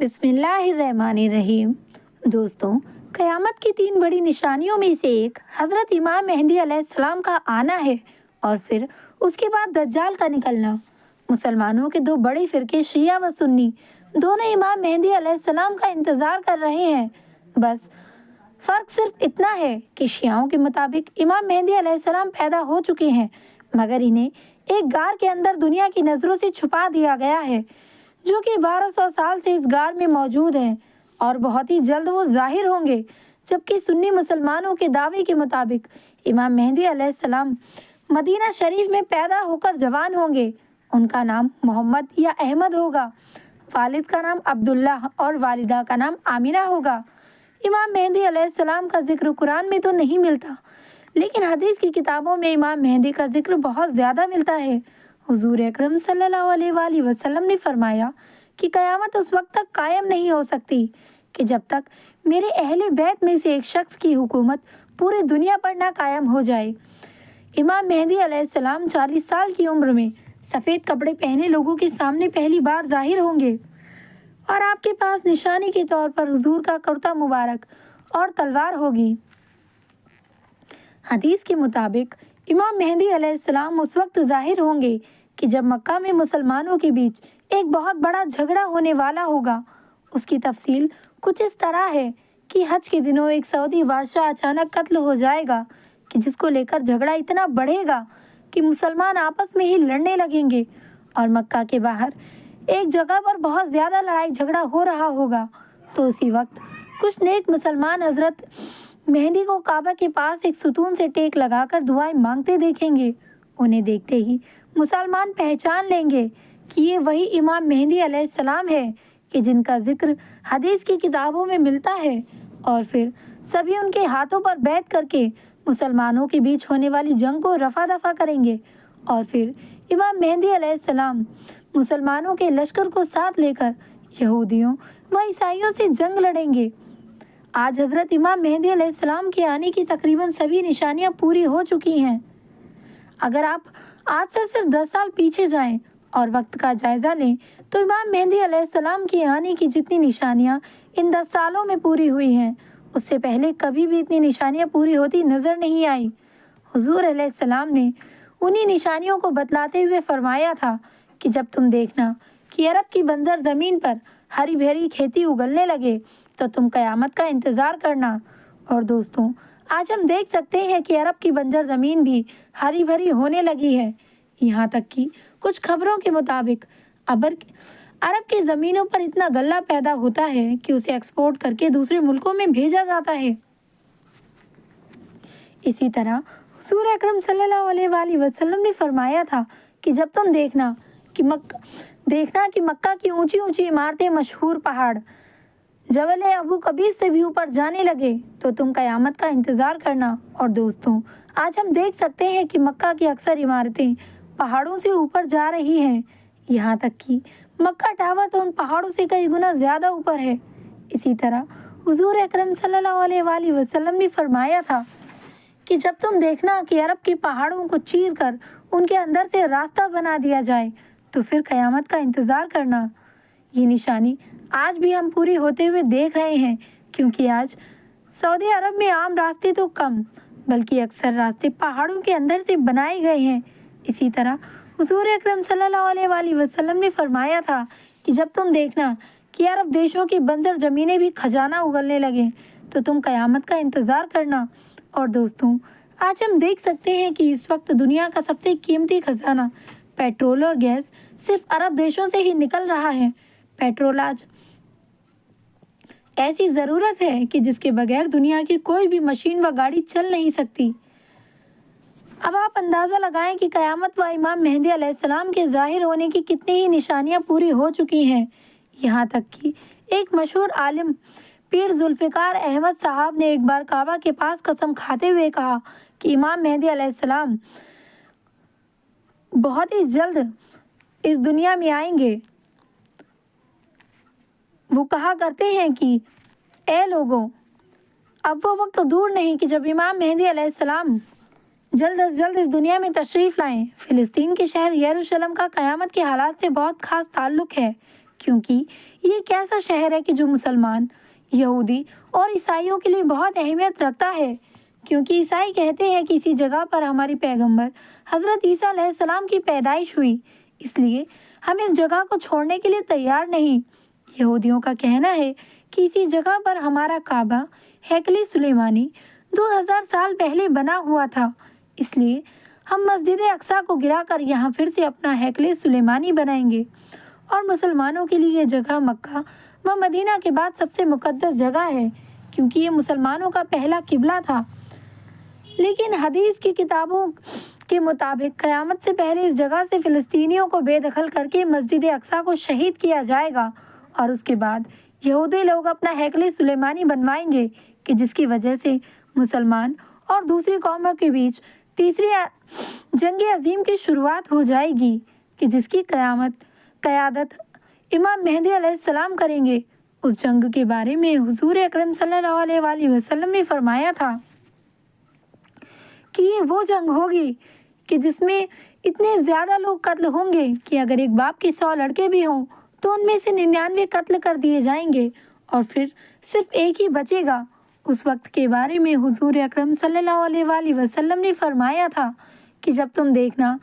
بسم اللہ الرحمن الرحیم۔ دوستوں، قیامت کی 3 بڑی نشانیوں میں سے ایک حضرت امام مہدی علیہ السلام کا آنا ہے اور پھر اس کے بعد دجال کا نکلنا۔ مسلمانوں کے 2 بڑے فرقے شیعہ و سنی دونوں امام مہدی علیہ السلام کا انتظار کر رہے ہیں۔ بس فرق صرف اتنا ہے کہ شیعوں کے مطابق امام مہدی علیہ السلام پیدا ہو چکے ہیں، مگر انہیں ایک غار کے اندر دنیا کی نظروں سے چھپا دیا گیا ہے، جو کہ 1200 سال سے اس غار میں موجود ہیں اور بہت ہی جلد وہ ظاہر ہوں گے۔ جبکہ سنی مسلمانوں کے دعوے کے مطابق امام مہدی علیہ السلام مدینہ شریف میں پیدا ہو کر جوان ہوں گے۔ ان کا نام محمد یا احمد ہوگا، والد کا نام عبداللہ اور والدہ کا نام آمینہ ہوگا۔ امام مہدی علیہ السلام کا ذکر قرآن میں تو نہیں ملتا، لیکن حدیث کی کتابوں میں امام مہدی کا ذکر بہت زیادہ ملتا ہے۔ حضور اکرم صلی اللہ علیہ وآلہ وسلم نے فرمایا کہ قیامت اس وقت تک قائم نہیں ہو سکتی کہ جب تک میرے اہل بیت میں سے ایک شخص کی حکومت پوری دنیا پر نہ قائم ہو جائے۔ امام مہدی علیہ السلام 40 سال کی عمر میں سفید کپڑے پہنے لوگوں کے سامنے پہلی بار ظاہر ہوں گے اور آپ کے پاس نشانی کے طور پر حضور کا کرتا مبارک اور تلوار ہوگی۔ حدیث کے مطابق امام مہدی علیہ السلام اس وقت ظاہر ہوں گے کہ جب مکہ میں مسلمانوں کے بیچ ایک بہت بڑا جھگڑا ہونے والا ہوگا۔ اس کی تفصیل کچھ اس طرح ہے کہ حج کے دنوں ایک سعودی بادشاہ اچانک قتل ہو جائے گا، کہ جس کو لے کر جھگڑا اتنا بڑھے گا کہ مسلمان آپس میں ہی لڑنے لگیں گے، اور مکہ کے باہر ایک جگہ پر بہت زیادہ لڑائی جھگڑا ہو رہا ہوگا۔ تو اسی وقت کچھ نیک مسلمان حضرت مہدی کو کعبہ کے پاس ایک ستون سے ٹیک لگا کر دعائیں مانگتے دیکھیں گے۔ انہیں دیکھتے ہی مسلمان پہچان لیں گے کہ یہ وہی امام مہدی علیہ السلام ہے کہ جن کا ذکر حدیث کی کتابوں میں ملتا ہے، اور پھر سبھی ان کے ہاتھوں پر بیعت کر کے مسلمانوں کے بیچ ہونے والی جنگ کو رفع دفع کریں گے، اور پھر امام مہدی علیہ السلام مسلمانوں کے لشکر کو ساتھ لے کر یہودیوں و عیسائیوں سے جنگ لڑیں گے۔ آج حضرت امام مہدی علیہ السلام کے آنے کی تقریباً سبھی نشانیاں پوری ہو چکی ہیں۔ اگر آپ آج سے صرف 10 سال پیچھے جائیں اور وقت کا جائزہ لیں تو امام مہدی علیہ السلام کے آنے کی جتنی نشانیاں ان 10 سالوں میں پوری ہوئی ہیں، اس سے پہلے کبھی بھی اتنی نشانیاں پوری ہوتی نظر نہیں آئی۔ حضور علیہ السلام نے انہی نشانیوں کو بتلاتے ہوئے فرمایا تھا کہ جب تم دیکھنا کہ عرب کی بنجر زمین پر ہری بھری کھیتی اگلنے لگے تو تم قیامت کا انتظار کرنا۔ اور دوستوں، آج ہم دیکھ سکتے ہیں کہ عرب کی بنجر زمین بھی ہری بھری ہونے لگی ہے، یہاں تک کہ کچھ خبروں کے مطابق عرب کی زمینوں پر اتنا غلہ پیدا ہوتا ہے کہ اسے ایکسپورٹ کر کے دوسرے ملکوں میں بھیجا جاتا ہے۔ اسی طرح حضور اکرم صلی اللہ علیہ وآلہ وسلم نے فرمایا تھا کہ جب تم دیکھنا کہ مکہ کی اونچی اونچی عمارتیں مشہور پہاڑ جبل ابو قبیس سے بھی اوپر جانے لگے تو تم قیامت کا انتظار کرنا۔ اور دوستوں، آج ہم دیکھ سکتے ہیں کہ مکہ کی اکثر عمارتیں پہاڑوں سے اوپر جا رہی ہیں، یہاں تک کہ مکہ ٹاور تو ان پہاڑوں سے کئی گنا زیادہ اوپر ہے۔ اسی طرح حضور اکرم صلی اللہ علیہ وآلہ وسلم نے فرمایا تھا کہ جب تم دیکھنا کہ عرب کے پہاڑوں کو چیر کر ان کے اندر سے راستہ بنا دیا جائے تو پھر قیامت کا انتظار کرنا۔ یہ نشانی آج بھی ہم پوری ہوتے ہوئے دیکھ رہے ہیں، کیونکہ آج سعودی عرب میں عام راستے تو کم بلکہ اکثر راستے پہاڑوں کے اندر سے بنائے گئے ہیں۔ اسی طرح حضور اکرم صلی اللہ علیہ وآلہ وسلم نے فرمایا تھا کہ جب تم دیکھنا کہ عرب دیشوں کی بنجر زمینیں بھی کھجانہ اگلنے لگیں تو تم قیامت کا انتظار کرنا۔ اور دوستوں، آج ہم دیکھ سکتے ہیں کہ اس وقت دنیا کا سب سے قیمتی خزانہ پیٹرول اور گیس صرف عرب دیشوں سے ہی نکل رہا ہے۔ پیٹرول آج ایسی ضرورت ہے کہ جس کے بغیر دنیا کی کوئی بھی مشین و گاڑی چل نہیں سکتی۔ اب آپ اندازہ لگائیں کہ قیامت و امام مہدی علیہ السلام کے ظاہر ہونے کی کتنی ہی نشانیاں پوری ہو چکی ہیں، یہاں تک کہ ایک مشہور عالم پیر ذوالفقار احمد صاحب نے ایک بار کعبہ کے پاس قسم کھاتے ہوئے کہا کہ امام مہدی علیہ السلام بہت ہی جلد اس دنیا میں آئیں گے۔ وہ کہا کرتے ہیں کہ اے لوگوں، اب وہ وقت دور نہیں کہ جب امام مہدی علیہ السلام جلد از جلد اس دنیا میں تشریف لائیں۔ فلسطین کے شہر یروشلم کا قیامت کے حالات سے بہت خاص تعلق ہے، کیونکہ یہ ایک ایسا شہر ہے کہ جو مسلمان، یہودی اور عیسائیوں کے لیے بہت اہمیت رکھتا ہے، کیونکہ عیسائی کہتے ہیں کہ اسی جگہ پر ہماری پیغمبر حضرت عیسیٰ علیہ السلام کی پیدائش ہوئی، اس لیے ہم اس جگہ کو چھوڑنے کے لیے تیار نہیں۔ یہودیوں کا کہنا ہے کہ اسی جگہ پر ہمارا کعبہ ہیکل سلیمانی 2000 سال پہلے بنا ہوا تھا، اس لیے ہم مسجد اقصیٰ کو گرا کر یہاں پھر سے اپنا ہیکل سلیمانی بنائیں گے، اور مسلمانوں کے لیے یہ جگہ مکہ و مدینہ کے بعد سب سے مقدس جگہ ہے، کیونکہ یہ مسلمانوں کا پہلا قبلہ تھا۔ لیکن حدیث کی کتابوں کے مطابق قیامت سے پہلے اس جگہ سے فلسطینیوں کو بے دخل کر کے مسجد اقصیٰ کو شہید کیا جائے گا، اور اس کے بعد یہودی لوگ اپنا ہیکل سلیمانی بنوائیں گے، کہ جس کی وجہ سے مسلمان اور دوسری قوموں کے بیچ تیسری جنگ عظیم کی شروعات ہو جائے گی، کہ جس کی قیادت امام مہدی علیہ السلام کریں گے۔ اس جنگ کے بارے میں حضور اکرم صلی اللہ علیہ وآلہ وسلم نے فرمایا تھا کہ یہ وہ جنگ ہوگی کہ جس میں اتنے زیادہ لوگ قتل ہوں گے کہ اگر ایک باپ کے 100 لڑکے بھی ہوں تو ان میں سے 99 قتل کر دیے جائیں گے، اور پھر صرف ایک ہی بچے گا۔ اس وقت کے بارے میں حضور اکرم صلی اللہ علیہ وآلہ وسلم نے فرمایا تھا کہ جب تم دیکھنا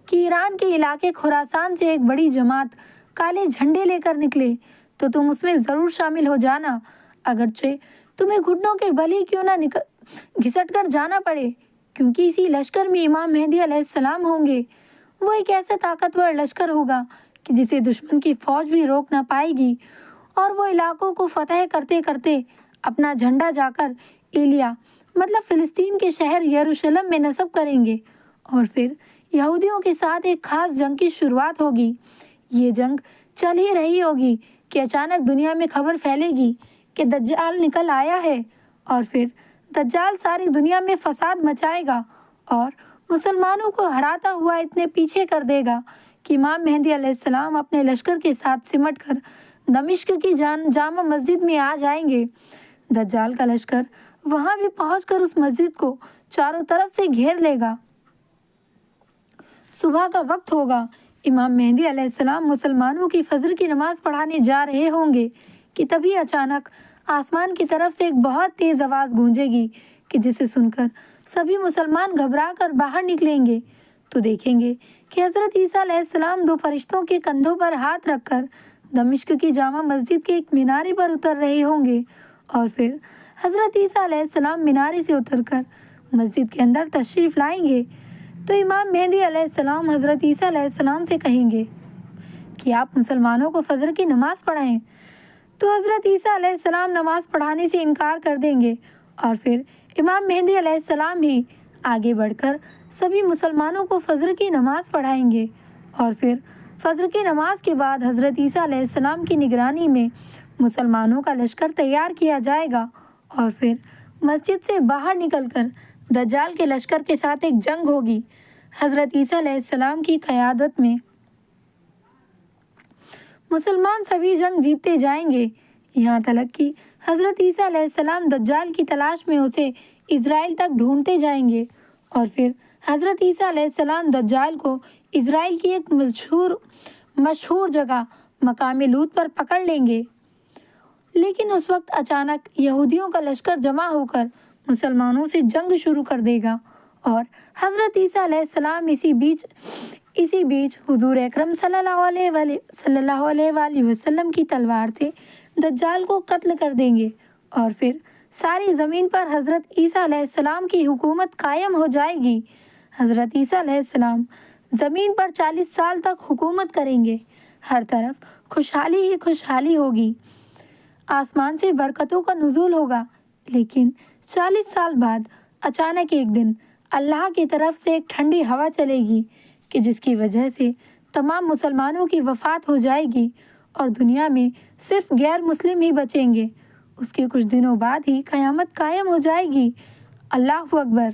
کہ ایران کے علاقے خراسان سے ایک بڑی جماعت کالے جھنڈے لے کر نکلے تو تم اس میں ضرور شامل ہو جانا، اگرچہ تمہیں گھٹنوں کے بل ہی کیوں نہ گھسٹ کر جانا پڑے، کیونکہ اسی لشکر میں امام مہدی علیہ السلام ہوں گے۔ وہ ایک ایسا طاقتور لشکر ہوگا کہ جسے دشمن کی فوج بھی روک نہ پائے گی، اور وہ علاقوں کو فتح کرتے کرتے اپنا جھنڈا جا کر ایلیا مطلب فلسطین کے شہر یروشلم میں نصب کریں گے، اور پھر یہودیوں کے ساتھ ایک خاص جنگ کی شروعات ہوگی۔ یہ جنگ چل ہی رہی ہوگی کہ اچانک دنیا میں خبر پھیلے گی کہ دجال نکل آیا ہے، اور پھر دجال ساری دنیا میں فساد مچائے گا اور مسلمانوں کو ہراتا ہوا اتنے پیچھے کر دے گا کہ امام مہدی علیہ السلام اپنے لشکر کے ساتھ سمٹ کر دمشق کی جامع مسجد میں آ جائیں گے۔ دجال کا لشکر وہاں بھی پہنچ کر اس مسجد کو چاروں طرف سے گھیر لے گا۔ صبح کا وقت ہوگا، امام مہدی علیہ السلام مسلمانوں کی فجر کی نماز پڑھانے جا رہے ہوں گے کہ تبھی اچانک آسمان کی طرف سے ایک بہت تیز آواز گونجے گی کہ جسے سن کر سبھی مسلمان گھبرا کر باہر نکلیں گے تو دیکھیں گے کہ حضرت عیسیٰ علیہ السلام 2 فرشتوں کے کندھوں پر ہاتھ رکھ کر دمشق کی جامع مسجد کے ایک مینارے پر اتر رہے ہوں گے، اور پھر حضرت عیسیٰ علیہ السلام مینارے سے اتر کر مسجد کے اندر تشریف لائیں گے تو امام مہدی علیہ السلام حضرت عیسیٰ علیہ السلام سے کہیں گے کہ آپ مسلمانوں کو فجر کی نماز پڑھائیں، تو حضرت عیسیٰ علیہ السلام نماز پڑھانے سے انکار کر دیں گے، اور پھر امام مہدی علیہ السلام ہی آگے بڑھ کر سبھی مسلمانوں کو فجر کی نماز پڑھائیں گے، اور پھر فجر کی نماز کے بعد حضرت عیسیٰ علیہ السلام کی نگرانی میں مسلمانوں کا لشکر تیار کیا جائے گا، اور پھر مسجد سے باہر نکل کر دجال کے لشکر کے ساتھ ایک جنگ ہوگی حضرت عیسیٰ علیہ السلام کی قیادت میں۔ مسلمان سبھی جنگ جیتتے جائیں گے، یہاں تک کہ حضرت عیسیٰ علیہ السلام دجال کی تلاش میں اسے اسرائیل تک ڈھونڈتے جائیں گے، اور پھر حضرت عیسیٰ علیہ السلام دجال کو اسرائیل کی ایک مشہور جگہ مقام لوط پر پکڑ لیں گے۔ لیکن اس وقت اچانک یہودیوں کا لشکر جمع ہو کر مسلمانوں سے جنگ شروع کر دے گا، اور حضرت عیسیٰ علیہ السلام اسی بیچ حضور اکرم صلی اللہ علیہ وآلہ وسلم کی تلوار سے دجال کو قتل کر دیں گے، اور پھر ساری زمین پر حضرت عیسیٰ علیہ السلام کی حکومت قائم ہو جائے گی۔ حضرت عیسیٰ علیہ السلام زمین پر 40 سال تک حکومت کریں گے، ہر طرف خوشحالی ہی خوشحالی ہوگی، آسمان سے برکتوں کا نزول ہوگا۔ لیکن 40 سال بعد اچانک ایک دن اللہ کی طرف سے ایک ٹھنڈی ہوا چلے گی کہ جس کی وجہ سے تمام مسلمانوں کی وفات ہو جائے گی، اور دنیا میں صرف غیر مسلم ہی بچیں گے۔ اس کے کچھ دنوں بعد ہی قیامت قائم ہو جائے گی۔ اللہ اکبر۔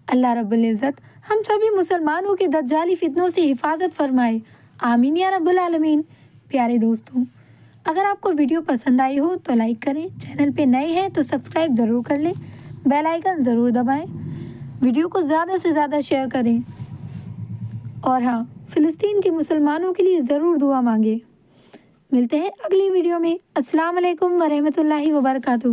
اللہ رب العزت ہم سبھی مسلمانوں کے دجالی فتنوں سے حفاظت فرمائے، آمین یا رب العالمین۔ پیارے دوستوں، اگر آپ کو ویڈیو پسند آئی ہو تو لائک کریں، چینل پہ نئے ہیں تو سبسکرائب ضرور کر لیں، بیل آئیکن ضرور دبائیں، ویڈیو کو زیادہ سے زیادہ شیئر کریں، اور ہاں، فلسطین کے مسلمانوں کے لیے ضرور دعا مانگے۔ ملتے ہیں اگلی ویڈیو میں۔ السلام علیکم ورحمۃ اللہ وبرکاتہ۔